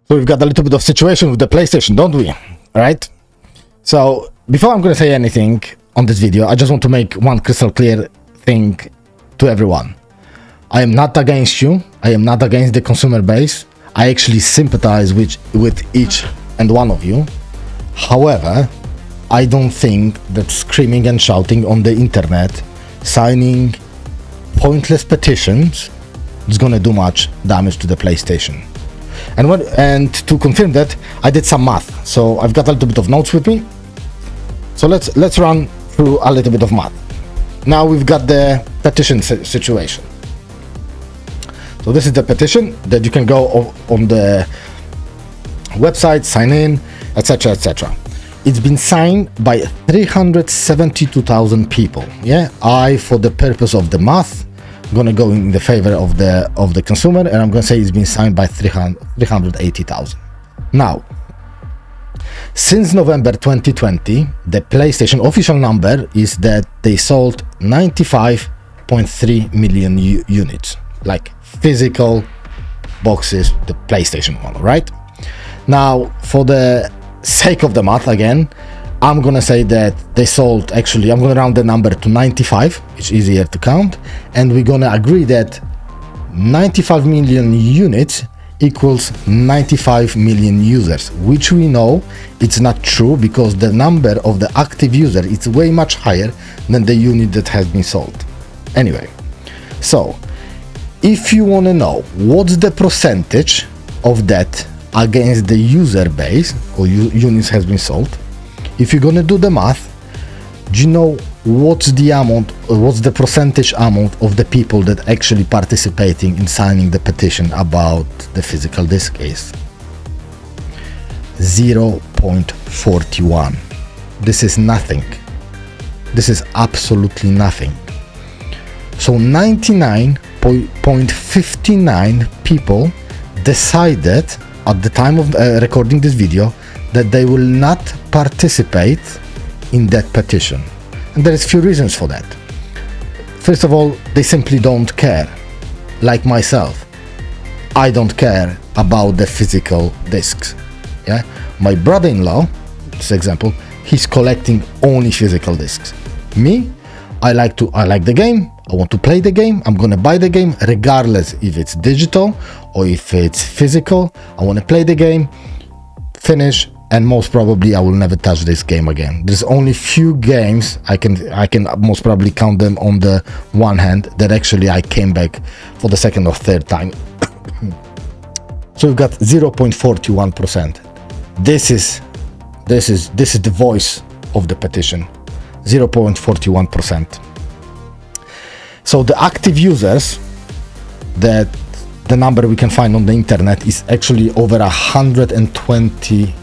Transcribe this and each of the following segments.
So we've got a little bit of situation with the PlayStation, don't we? Right? So before I'm going to say anything on this video, I just want to make one crystal clear thing to everyone. I am not against you. I am not against the consumer base. I actually sympathize with each and one of you. However, I don't think that screaming and shouting on the internet, signing pointless petitions, is gonna do much damage to the PlayStation. And to confirm that, I did some math. So I've got a little bit of notes with me. So let's run through a little bit of math. Now we've got the petition situation. So this is the petition that you can go on the website, sign in, etc., etc. It's been signed by 372,000 people. Yeah, for the purpose of the math, I'm gonna go in the favor of the consumer, and I'm gonna say it's been signed by 380,000. Now, since November 2020, the PlayStation official number is that they sold 95.3 million units, like physical boxes, the PlayStation one, right? Now, for the sake of the math again, I'm gonna say that they sold, actually I'm gonna round the number to 95, it's easier to count, and we're gonna agree that 95 million units equals 95 million users, which we know it's not true because the number of the active user is way much higher than the unit that has been sold. Anyway, so if you want to know what's the percentage of that against the user base or units has been sold, if you're gonna do the math, do you know what's the amount, or what's the percentage amount of the people that actually participating in signing the petition about the physical disc case? 0.41. This is nothing. This is absolutely nothing. So 99.59 people decided at the time of recording this video that they will not participate in that petition. And there is few reasons for that. First of all, they simply don't care. Like myself, I don't care about the physical discs. Yeah, my brother-in-law, this example, he's collecting only physical discs. Me, I like the game. I want to play the game. I'm gonna buy the game regardless if it's digital or if it's physical. I want to play the game, finish, and most probably I will never touch this game again. There's only few games I can most probably count them on the one hand that actually I came back for the second or third time. So we've got 0.41%. This is the voice of the petition. 0.41%. So the active users, that the number we can find on the internet is actually over 120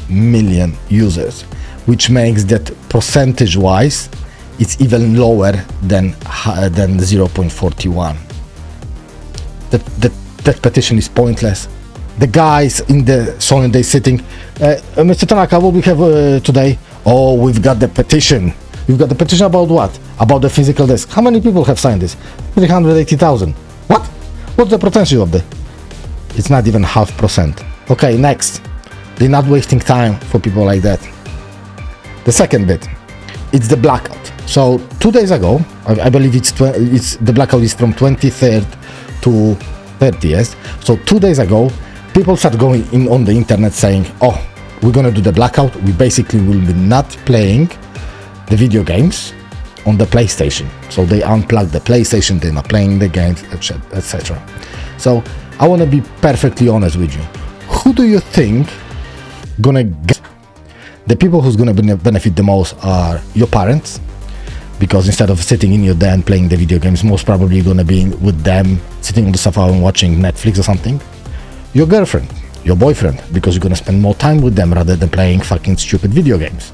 million users, which makes that percentage-wise it's even lower than 0.41. That petition is pointless. The guys in the Sony, they sitting, Mr. Tanaka, what we have today? Oh, we've got the petition. You've got the petition about what? About the physical disc. How many people have signed this? 380,000. What? What's the potential of the? It's not even 0.5%. Okay, next. They're not wasting time for people like that. The second bit, it's the blackout. So 2 days ago, I believe it's the blackout is from 23rd to 30th. So 2 days ago, people start going in on the internet saying, oh, we're gonna do the blackout. We basically will be not playing the video games on the PlayStation. So they unplug the PlayStation, they're not playing the games, etc. So I want to be perfectly honest with you. Who do you think gonna get? The people who's gonna benefit the most are your parents, because instead of sitting in your den playing the video games, most probably you're gonna be with them sitting on the sofa and watching Netflix or something. Your girlfriend, your boyfriend, because you're gonna spend more time with them rather than playing fucking stupid video games.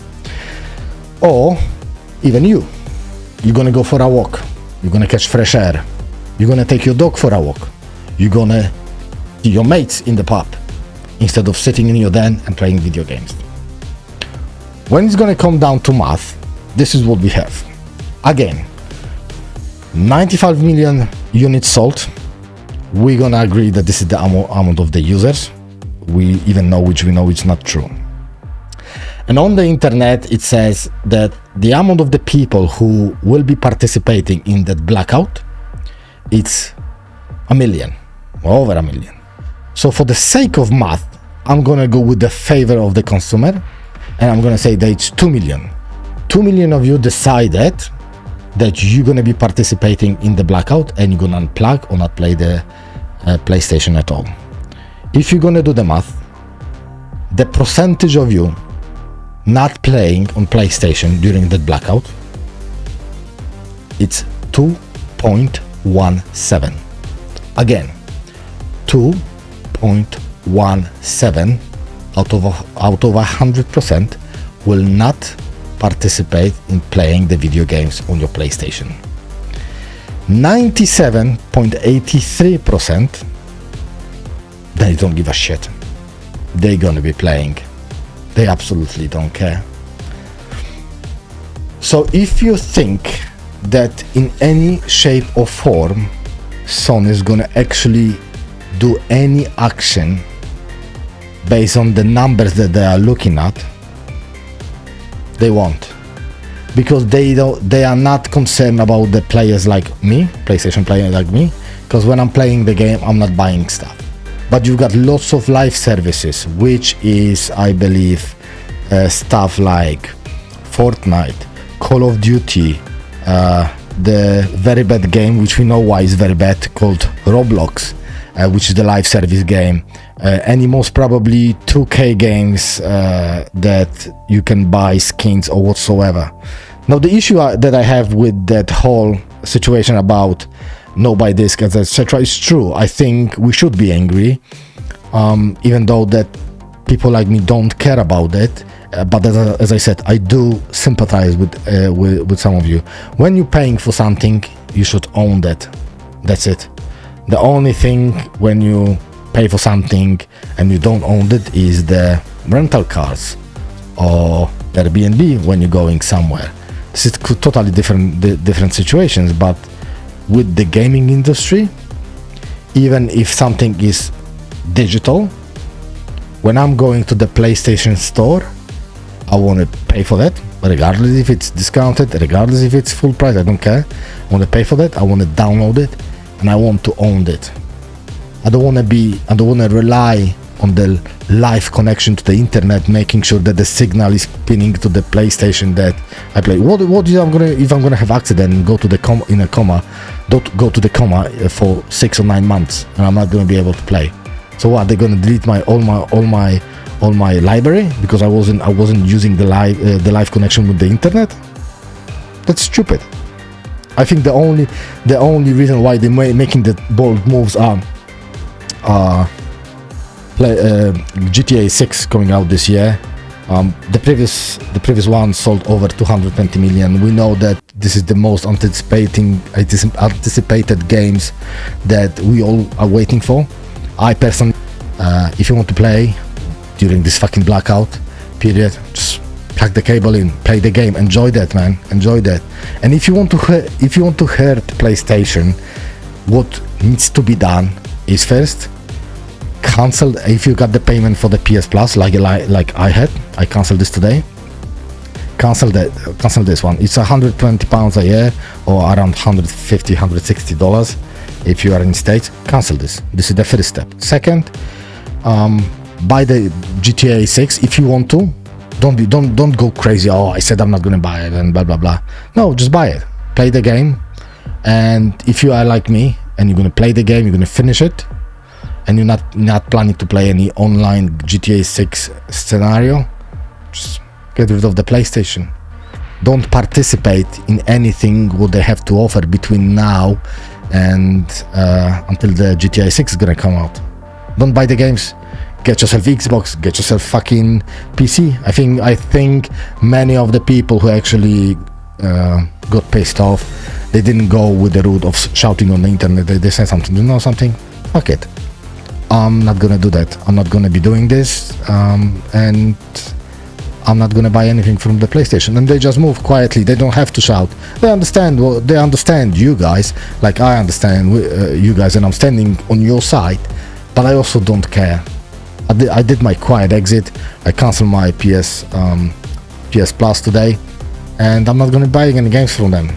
Or even you're gonna go for a walk, you're gonna catch fresh air, you're gonna take your dog for a walk, you're gonna see your mates in the pub instead of sitting in your den and playing video games. When it's gonna come down to math, this is what we have. Again, 95 million units sold. We're gonna agree that this is the amount of the users. we know it's not true. And on the internet, it says that the amount of the people who will be participating in that blackout, it's 1 million, over 1 million. So for the sake of math, I'm gonna go with the favor of the consumer, and I'm gonna say that it's 2 million. 2 million of you decided that you're gonna be participating in the blackout, and you're gonna unplug or not play the PlayStation at all. If you're gonna do the math, the percentage of you not playing on PlayStation during that blackout, it's 2.17. Again, 2.17 out of 100% will not participate in playing the video games on your PlayStation. 97.83%, they don't give a shit. They're gonna be playing. They absolutely don't care. So if you think that in any shape or form Sony is gonna actually do any action based on the numbers that they are looking at, they won't, because they are not concerned about the players like me, PlayStation players like me, because when I'm playing the game, I'm not buying stuff. But you've got lots of live services, which is, I believe, stuff like Fortnite, Call of Duty, the very bad game, which we know why is very bad, called Roblox, which is the live service game, and most probably 2K games that you can buy skins or whatsoever. Now, the issue that I have with that whole situation about no buy disc, etc., is true. I think we should be angry, even though that people like me don't care about it. But as I said, I do sympathize with some of you. When you're paying for something, you should own that. That's it. The only thing when you pay for something and you don't own it is the rental cars or Airbnb when you're going somewhere. This is totally different situations. But with the gaming industry, even if something is digital, when I'm going to the PlayStation store, I want to pay for that, regardless if it's discounted, regardless if it's full price, I don't care. I want to pay for that, I want to download it, and I want to own it. I don't want to rely on the live connection to the internet, making sure that the signal is pinning to the PlayStation that I play. What if I'm gonna have accident and go to the coma for 6 or 9 months and I'm not gonna be able to play? So what? They're gonna delete all my library because I wasn't using the live connection with the internet? That's stupid. I think the only reason why they're making the bold moves are GTA 6 coming out this year. The previous one sold over 220 million. We know that this is the most anticipated games that we all are waiting for. I personally, if you want to play during this fucking blackout period, just plug the cable in, play the game, enjoy that, man, enjoy that. And if you want to hurt PlayStation, what needs to be done is first cancel. If you got the payment for the PS Plus, like I had, I canceled this today. Cancel this one. It's £120 a year, or around $150-160 if you are in States. Cancel this. This is the first step. Second, buy the GTA 6 if you want to. Don't go crazy. Oh, I said I'm not gonna buy it and blah blah blah. No, just buy it. Play the game, and if you are like me and you're gonna play the game, you're gonna finish it, and you're not planning to play any online GTA 6 scenario, just get rid of the PlayStation. Don't participate in anything what they have to offer between now and until the GTA 6 is gonna come out. Don't buy the games. Get yourself Xbox, get yourself fucking PC. I think many of the people who actually got pissed off, they didn't go with the route of shouting on the internet. They said something. You know something? Fuck it. I'm not gonna do that. I'm not gonna be doing this, and I'm not gonna buy anything from the PlayStation. And they just move quietly. They don't have to shout. They understand. Well, they understand you guys, like I understand you guys, and I'm standing on your side. But I also don't care. I I did my quiet exit. I canceled my PS Plus today, and I'm not gonna buy any games from them,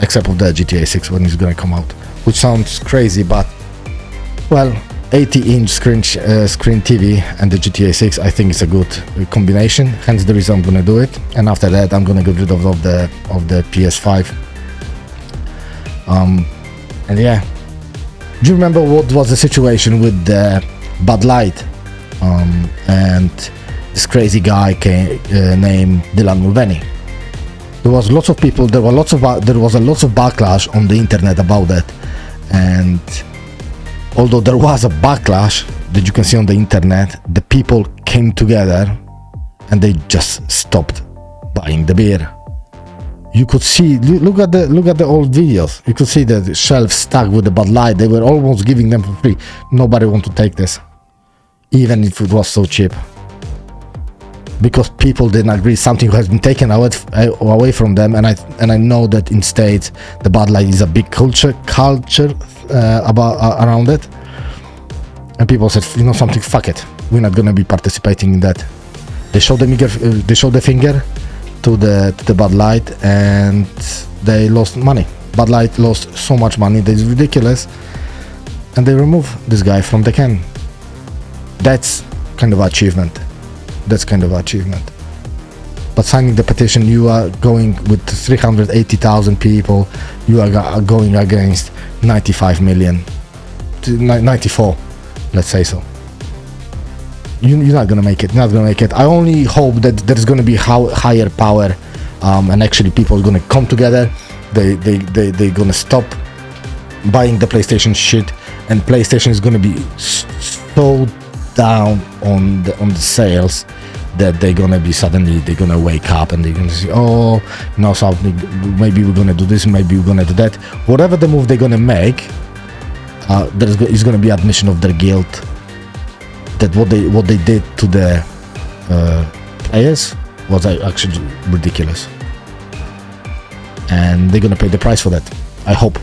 except of the GTA 6 when it's gonna come out, which sounds crazy, but well, 80-inch screen TV and the GTA 6, I think it's a good combination. Hence the reason I'm gonna do it. And after that, I'm gonna get rid of the PS5. And yeah, do you remember what was the situation with the Bud Light and this crazy guy named Dylan Mulvaney? There was lots of people. There was a lot of backlash on the internet about that, and although there was a backlash that you can see on the internet, the people came together and they just stopped buying the beer. You could see, look at the old videos. You could see the shelves stacked with the Bud Light. They were almost giving them for free. Nobody wanted to take this, even if it was so cheap, because people didn't agree. Something has been taken away from them, and I know that in States the Bud Light is a big culture around it, and people said, you know something, fuck it, we're not gonna be participating in that. They showed the finger to the Bud Light, and they lost money. Bud Light lost so much money that it's ridiculous, and they removed this guy from the can. That's kind of achievement. But signing the petition, you are going with 380,000 people. You are going against 95 million, 94, let's say so. You're not gonna make it. I only hope that there's gonna be higher power, and actually people are gonna come together. They're gonna stop buying the PlayStation shit, and PlayStation is gonna be so down on the sales that they're gonna wake up and they're gonna say, oh, you know something, maybe we're gonna do this, maybe we're gonna do that. Whatever the move they're gonna make, there is gonna be admission of their guilt, that what they did to the players was actually ridiculous, and they're gonna pay the price for that. I hope.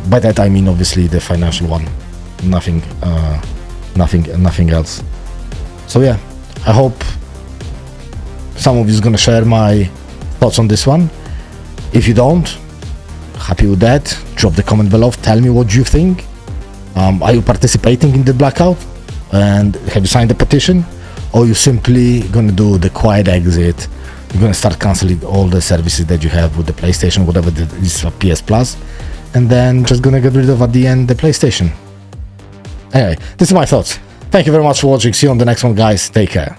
By that I mean obviously the financial one, nothing else. So yeah, I hope some of you is gonna share my thoughts on this one. If you don't, happy with that, drop the comment below, tell me what you think. Are you participating in the blackout, and have you signed the petition, or you simply gonna do the quiet exit? You're gonna start canceling all the services that you have with the PlayStation, whatever is a PS Plus, and then just gonna get rid of at the end the PlayStation. Anyway, this is my thoughts. Thank you very much for watching. See you on the next one, guys. Take care.